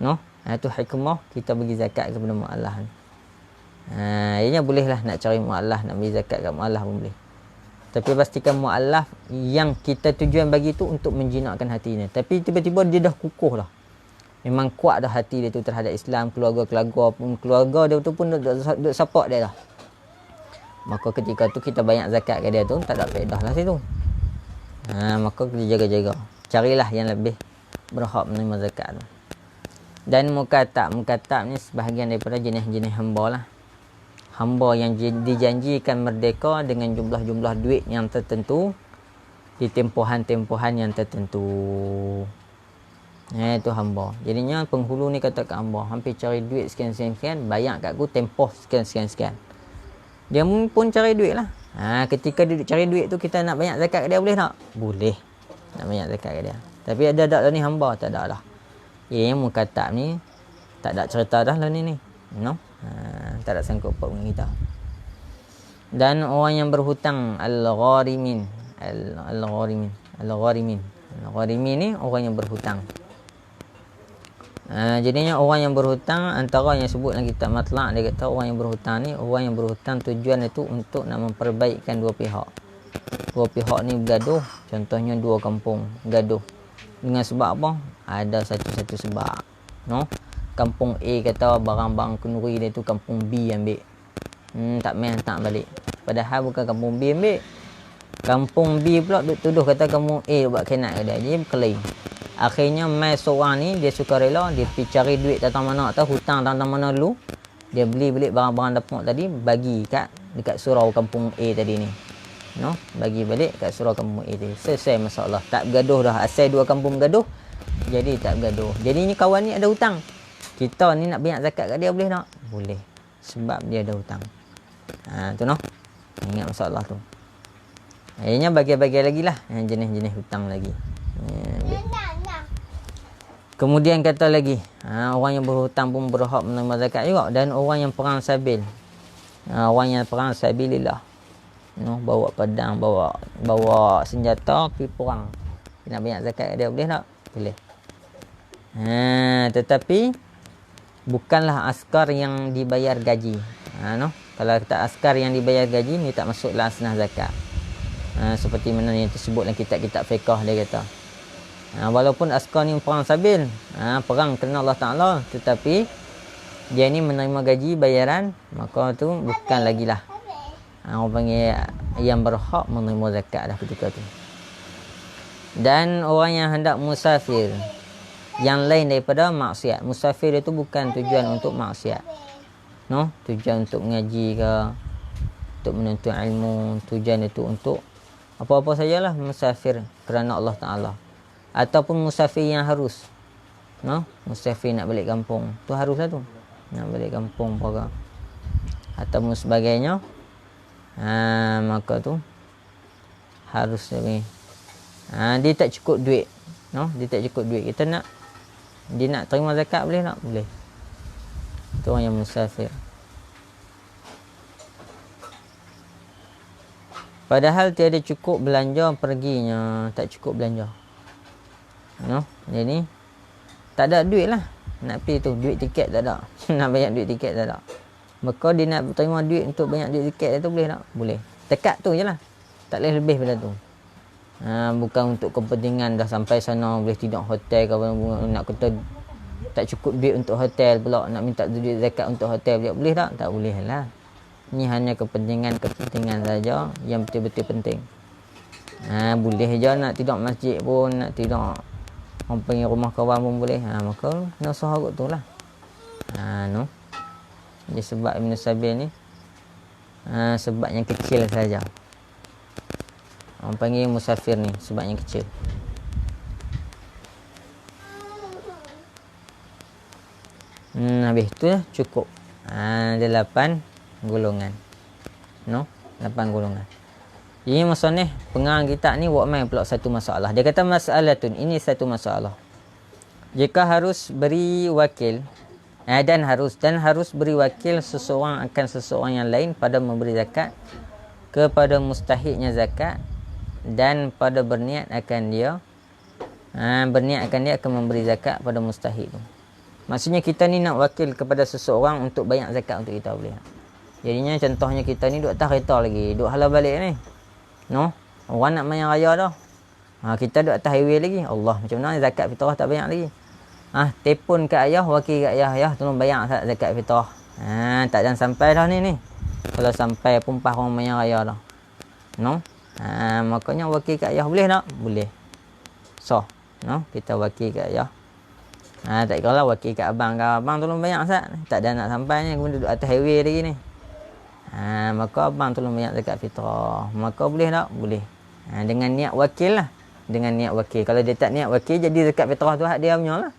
Speaker 1: no? Itu hikmah kita bagi zakat kepada mu'allaf ni. Ianya boleh lah nak cari mu'allaf, nak bagi zakat kat mu'allaf pun boleh. Tapi pastikan mu'allaf yang kita tujuan bagi tu untuk menjinakkan hatinya. Tapi tiba-tiba dia dah kukuh lah, memang kuat dah hati dia tu terhadap Islam, keluarga dia tu pun duk support dia dah. Maka ketika tu kita banyak zakat kat dia tu tak ada faedah lah situ. Maka kita jaga-jaga, carilah yang lebih berhak menerima zakat tu. Dan mukatab ni sebahagian daripada jenis-jenis hamba lah. Hamba yang dijanjikan merdeka dengan jumlah-jumlah duit yang tertentu di tempohan-tempohan yang tertentu. Itu hamba. Jadinya penghulu ni kata kat hamba, hampir cari duit sekian-sekian, bayar kat aku tempoh sekian-sekian. Dia pun cari duit lah. Ketika dia cari duit tu, kita nak banyak zakat kat dia boleh tak? Boleh nak banyak zakat kat dia. Tapi ada tak lah ni hamba? Tak ada lah. Yang mukatab ni tak ada cerita dah lah ni no? Tak ada sangkut paut dengan kita. Dan orang yang berhutang, al-gharimin ni orang yang berhutang. Jadinya orang yang berhutang, antara yang sebut dalam kitab Matlaq, dia kata orang yang berhutang ni, orang yang berhutang tujuan itu untuk nak memperbaikkan dua pihak. Dua pihak ni bergaduh, contohnya dua kampung bergaduh. Dengan sebab apa? Ada satu-satu sebab. No? Kampung A kata barang-barang kenduri dia tu kampung B ambil. Tak main hantar balik. Padahal bukan kampung B ambil. Kampung B pula duk tuduh kata kampung A buat kena ke dia. Jadi berkelahi. Akhirnya mai seorang ni dia suka rela, dia pergi cari duit datang mana tahu, hutang datang mana dulu. Dia beli barang-barang dapur tadi, bagi dekat surau kampung A tadi ni. No, bagi balik kat surau kampung A tadi. Selesai masalah. Tak bergaduh dah. Asal dua kampung bergaduh, jadi tak bergaduh. Jadi ni kawan ni ada hutang. Kita ni nak bayar zakat kat dia boleh tak? Boleh. Sebab dia ada hutang. Tu noh. Ingat masalah tu. Akhirnya bagi-bagi lagi lah jenis-jenis hutang lagi. Kemudian kata lagi, orang yang berhutang pun berhak menerima zakat juga. Dan orang yang perang sabil. Orang yang perang sabilillah. Bawa pedang, bawa senjata pergi perang. Nak bayar zakat dia boleh tak? Boleh. Tetapi bukanlah askar yang dibayar gaji. Kalau kata askar yang dibayar gaji ni tak masuklah asnah zakat. Seperti mana yang tersebut dalam kitab-kitab fiqh dia kata. Walaupun askar ni perang sabil, perang kerana Allah Ta'ala, tetapi dia ni menerima gaji bayaran, maka tu bukan lagi lah orang panggil yang berhak menerima zakat dah ketika tu. Dan orang yang hendak musafir yang lain daripada maksiat. Musafir itu bukan tujuan untuk maksiat. Tujuan untuk mengaji ke, untuk menuntut ilmu, tujuan itu untuk apa-apa sajalah musafir kerana Allah Ta'ala. Ataupun musafir yang harus. Musafir nak balik kampung. Tu haruslah tu. Nak balik kampung apa. Ataupun sebagainya. Maka tu harus ni. Dia tak cukup duit. Dia tak cukup duit. Dia nak terima zakat boleh tak? Boleh. Tu orang yang musafir. Padahal tiada cukup belanja perginya. Tak cukup belanja. Jadi tak ada duit lah. Nak pergi tu, duit tiket tak ada. Nak bayar duit tiket tak ada. Maka dia nak terima duit untuk banyak duit tiket tu boleh tak? Boleh. Tekat tu je lah. Tak boleh lebih pada tu. Bukan untuk kepentingan dah sampai sana boleh tidur hotel ke apa, nak kata tak cukup duit untuk hotel pula, nak minta duit zakat untuk hotel pula. Boleh tak? Tak boleh lah. Ni hanya kepentingan saja yang betul-betul penting. Boleh je nak tidur masjid pun, nak tidur orang panggil rumah kawan pun boleh. Maka kena usaha kot tu lah. Jadi sebab Ibn Sabil ni sebab yang kecil saja. Orang panggil musafir ni sebab yang kecil. Habis tu lah cukup. Ada 8 golongan. 8 golongan. Jadi masa ni pengarang kitab ni buat main pula satu masalah. Dia kata masalatun, ini satu masalah. Jika harus beri wakil dan harus beri wakil seseorang akan seseorang yang lain pada memberi zakat, kepada mustahiknya zakat, dan pada berniat akan dia akan memberi zakat pada mustahik tu. Maksudnya kita ni nak wakil kepada seseorang untuk bayar zakat untuk kita boleh. Jadinya contohnya kita ni duk atas kereta lagi, duk halau balik ni. Orang nak bayar raya dah. Kita duk atas highway lagi. Allah, macam mana zakat fitrah tak bayar lagi? Telefon kat ayah, wakil kat ayah, tolong bayar zakat fitrah. Tak dan sampai dah ni. Kalau sampai pun pas orang bayar raya dah. Makanya wakil kat ayah boleh tak? Boleh. Kita wakil kat ayah. Tak kira lah wakil kat abang tolong bayar Ustaz. Tak ada nak sampai ni, kemudian duduk atas highway lagi ni. Maka abang tolong bayar zakat fitrah. Maka boleh tak? Boleh. Dengan niat wakil lah. Dengan niat wakil. Kalau dia tak niat wakil, jadi zakat fitrah tu hak dia punya lah.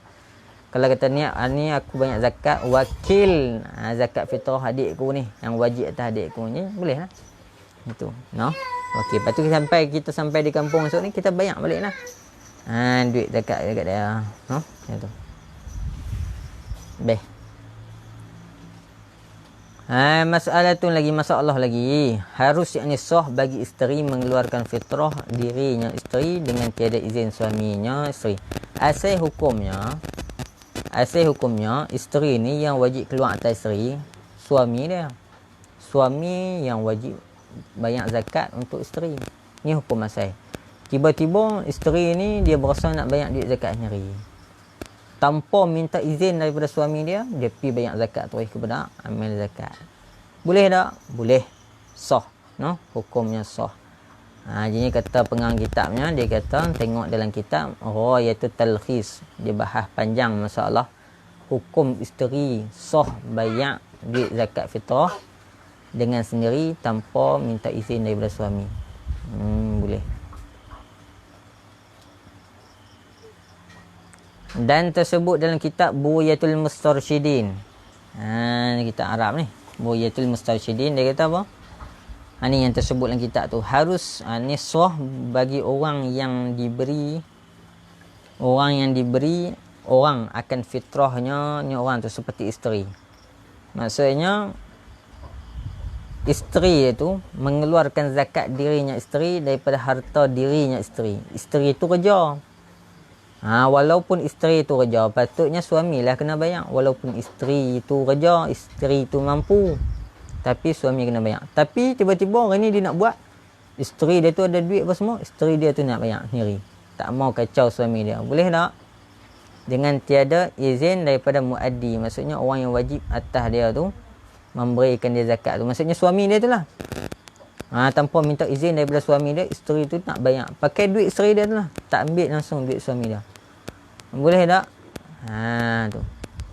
Speaker 1: Kalau kata niat ni aku banyak zakat wakil, zakat fitrah adikku ni yang wajib atas adikku ni, boleh lah. Itu. Okey, lepas tu kita sampai di kampung esok ni, kita bayar balik lah. Duit zakat dekat dia. Macam tu. Baik. Masalah lagi. Harus yakni sah bagi isteri mengeluarkan fitrah dirinya isteri dengan tiada izin suaminya isteri. Asal hukumnya asal hukumnya isteri ni yang wajib keluar atas isteri suami dia. Suami yang wajib bayar zakat untuk isteri. Ni hukum asal. Tiba-tiba isteri ni dia berasa nak bayar duit zakat sendiri. Tanpa minta izin daripada suami dia, dia pergi bayar zakat terus kepada amil zakat. Boleh tak? Boleh. Sah. No? Hukumnya sah. Jadi kata pengarang kitabnya, dia kata tengok dalam kitab iaitu talkhis, dia bahas panjang masalah hukum isteri sah bayar duit zakat fitrah dengan sendiri tanpa minta izin daripada suami. Boleh. Dan tersebut dalam kitab Buyatul Mustarsyidin. Kitab Arab ni, Buyatul Mustarsyidin, dia kata apa? Ni yang tersebut dalam kitab tu. Harus ni sah bagi orang yang diberi orang akan fitrahnya ni orang tu seperti isteri. Maksudnya isteri itu mengeluarkan zakat dirinya isteri daripada harta dirinya isteri. Isteri itu kerja. Walaupun isteri itu kerja, patutnya suamilah kena bayar. Walaupun isteri itu kerja, isteri itu mampu, tapi suami kena bayar. Tapi tiba-tiba orang ni dia nak buat, isteri dia tu ada duit apa semua, isteri dia tu nak bayar sendiri. Tak mau kacau suami dia. Boleh tak? Dengan tiada izin daripada muaddi. Maksudnya orang yang wajib atas dia tu memberikan dia zakat tu. Maksudnya suami dia tu lah. Tanpa minta izin daripada suami dia, isteri tu nak bayar. Pakai duit isteri dia tu lah. Tak ambil langsung duit suami dia. Boleh tak? Tu.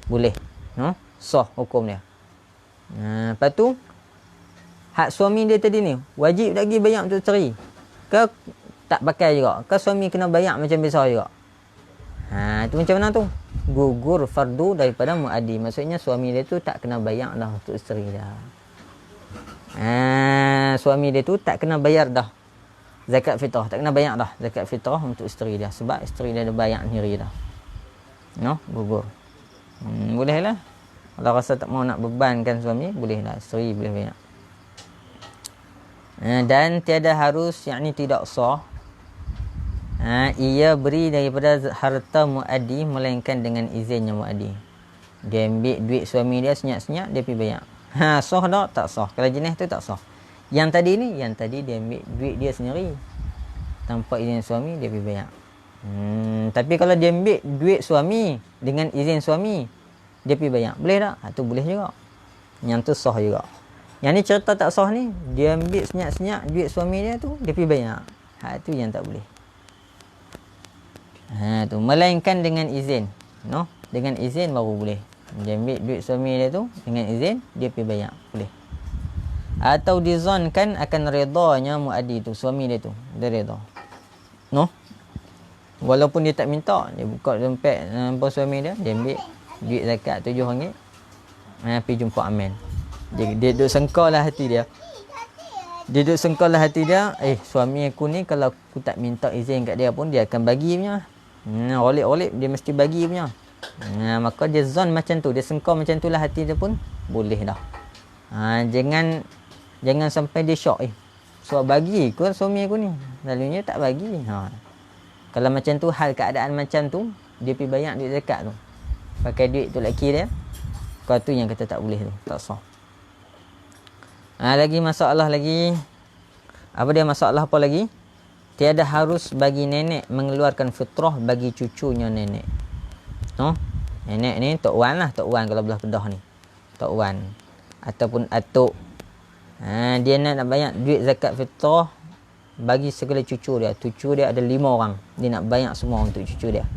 Speaker 1: Boleh. No? Sah hukum dia. Lepas tu, hak suami dia tadi ni, wajib lagi bayar untuk isteri. Ke tak pakai juga? Ke suami kena bayar macam biasa juga? Itu macam mana tu? Gugur fardu daripada muaddi. Maksudnya suami dia tu tak kena bayar dah untuk isteri dia. Suami dia tu tak kena bayar dah zakat fitrah. Tak kena bayar dah zakat fitrah untuk isteri dia. Sebab isteri dia dah bayar sendiri dah. No? Gugur. Boleh lah. Kalau rasa tak mau nak bebankan suami, boleh lah. Isteri boleh bayar. Dan tiada harus, yakni tidak sah, ia beri daripada harta muaddi melainkan dengan izinnya muaddi. Dia ambil duit suami dia senyap-senyap, dia pergi bayar. Sah tak? Tak sah. Kalau jenis tu tak sah. Yang tadi dia ambil duit dia sendiri tanpa izin suami, dia pergi bayar. Tapi kalau dia ambil duit suami dengan izin suami, dia pergi bayar. Boleh tak? Tu boleh juga. Yang tu sah juga. Yang ni cerita tak sah ni, dia ambil senyap-senyap duit suami dia tu, dia pergi bayar. Tu yang tak boleh. Tu melainkan dengan izin. No? Dengan izin baru boleh. Dia ambil duit suami dia tu dengan izin, dia pergi bayar. Boleh. Atau dizankan akan redanya muaddi tu, suami dia tu. Dia reda. No? Walaupun dia tak minta, dia buka dompet suami dia, dia ambil duit zakat RM7. Pergi jumpa amin. Dia duduk sengkar lah hati dia. Suami aku ni kalau aku tak minta izin kat dia pun, dia akan bagi punya. Oleh-oleh dia mesti bagi punya. Maka dia zon macam tu, dia sengkar macam tu lah hati dia pun boleh dah. Jangan sampai dia syok. Sebab bagi aku suami aku ni, lalunya tak bagi. Kalau macam tu, hal keadaan macam tu, dia pergi bayar duit zakat tu, pakai duit tu lelaki dia, kau tu yang kata tak boleh tu, tak sah. Lagi masalah lagi. Apa dia masalah apa lagi? Tiada harus bagi nenek mengeluarkan fitrah bagi cucunya nenek. Nenek ni Tok Wan lah. Tok Wan kalau belah Kedah ni, Tok Wan ataupun atuk. Dia nak bayar duit zakat fitrah bagi segala cucu dia. Cucu dia ada 5 orang. Dia nak bayar semua untuk cucu dia.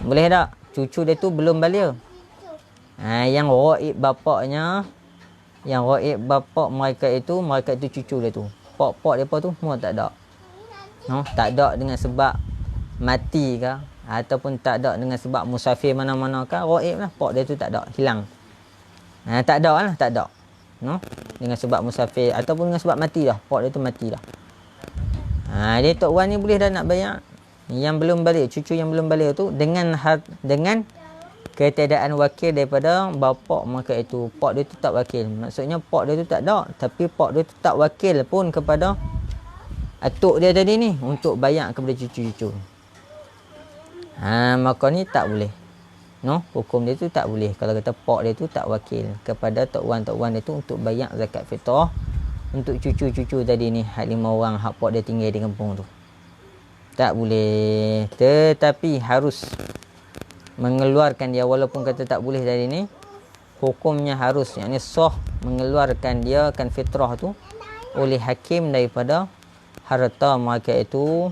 Speaker 1: Boleh tak? Cucu dia tu belum baligh. Yang raib bapaknya, yang raib bapak mereka itu cucu dia tu. Pak-pak depa tu semua tak ada. Tak ada dengan sebab mati ke, ataupun tak ada dengan sebab musafir mana-mana ke, raib lah. Pak dia tu tak ada, hilang. Tak ada lah, tak ada. Dengan sebab musafir ataupun dengan sebab mati dah. Pak dia tu mati dah. Dia Tok Wan ni boleh dah nak bayar yang belum balik, cucu yang belum balik tu, dengan ketiadaan wakil daripada bapak mereka itu. Pak dia tu tak wakil. Maksudnya pak dia tu tak ada, tapi pak dia tu tak wakil pun kepada atuk dia tadi ni untuk bayar kepada cucu-cucu. Maka ni tak boleh. No, hukum dia tu tak boleh. Kalau kata pak dia tu tak wakil kepada tok wan dia tu untuk bayar zakat fitrah untuk cucu-cucu tadi ni, hak 5 orang hak pak dia tinggal di kampung tu. Tak boleh. Tetapi harus mengeluarkan dia, walaupun kata tak boleh tadi ni, hukumnya harus, yakni sah mengeluarkan dia kan fitrah tu oleh hakim daripada harta mereka itu.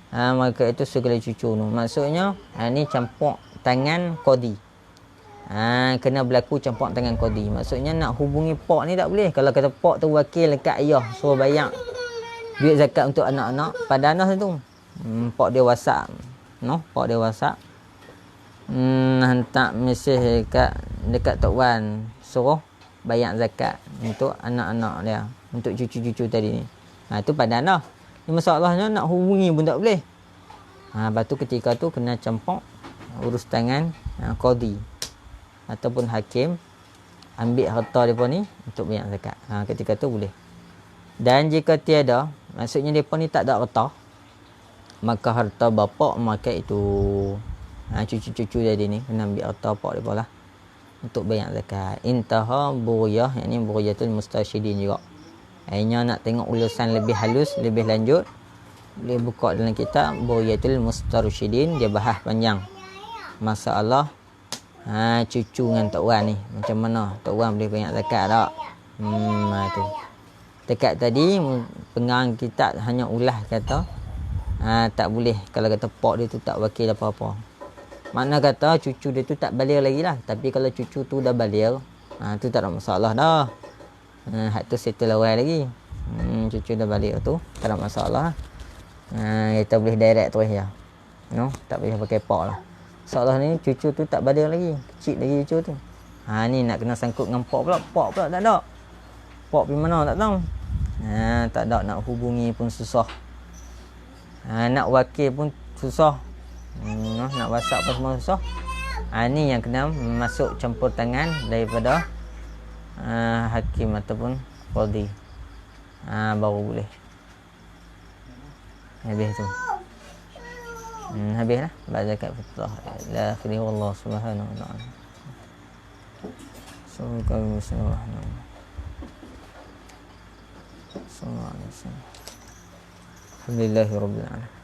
Speaker 1: Mereka itu segala cucu tu. Maksudnya ni campur tangan qadi. Kena berlaku campur tangan qadi. Maksudnya nak hubungi pak ni tak boleh. Kalau kata pak tu wakil dekat ayah suruh bayar duit zakat untuk anak-anak pada anak tu. Pak dia WhatsApp. Pak dia WhatsApp. Hantar mesej dekat tok wan suruh bayar zakat untuk anak-anak dia, untuk cucu-cucu tadi ni. Tu pada anak. Ni masalahnya nak hubungi pun tak boleh. Lepas tu ketika tu kena campur urus tangan qadi ataupun hakim, ambil harta depa ni untuk bayar zakat. Ketika tu boleh. Dan jika tiada, maksudnya depa ni tak ada harta, maka harta bapa maka itu cucu-cucu tadi ni kena ambil harta pak depa lah untuk bayar zakat. Intaha buriyah, yakni buriyatul mustasyidin juga. Hanya nak tengok ulasan lebih halus, lebih lanjut, boleh buka dalam kitab Buriyatul Mustarsyidin. Dia bahas panjang masalah cucu dengan tok wan ni, macam mana tok wan boleh bayar zakat tak. Tu dekat tadi pengarang kitab hanya ulah kata tak boleh kalau kata pak dia tu tak wakil apa-apa. Makna kata cucu dia tu tak baligh lagi lah. Tapi kalau cucu tu dah baligh, tu tak ada masalah dah. Hak tu settle awal lagi. Cucu dah balik tu tak ada masalah. Kita boleh direct terus je. Tak payah pakai pak lah. Masalah ni cucu tu tak balik lagi, kecil lagi cucu tu. Ni nak kena sangkut dengan pak pula. Pak pula tak ada. Pak pergi mana tak tahu. Tak ada, nak hubungi pun susah. Nak wakil pun susah. Nak WhatsApp pun semua susah. Ni yang kena masuk campur tangan daripada hakim ataupun qadi. Baru boleh. Habis tu. Habislah bab zakat fitrah. La akhiri wallahu subhanahu wa ta'ala. Sallallahu alaihi wasallam. Alhamdulillahirabbil alamin.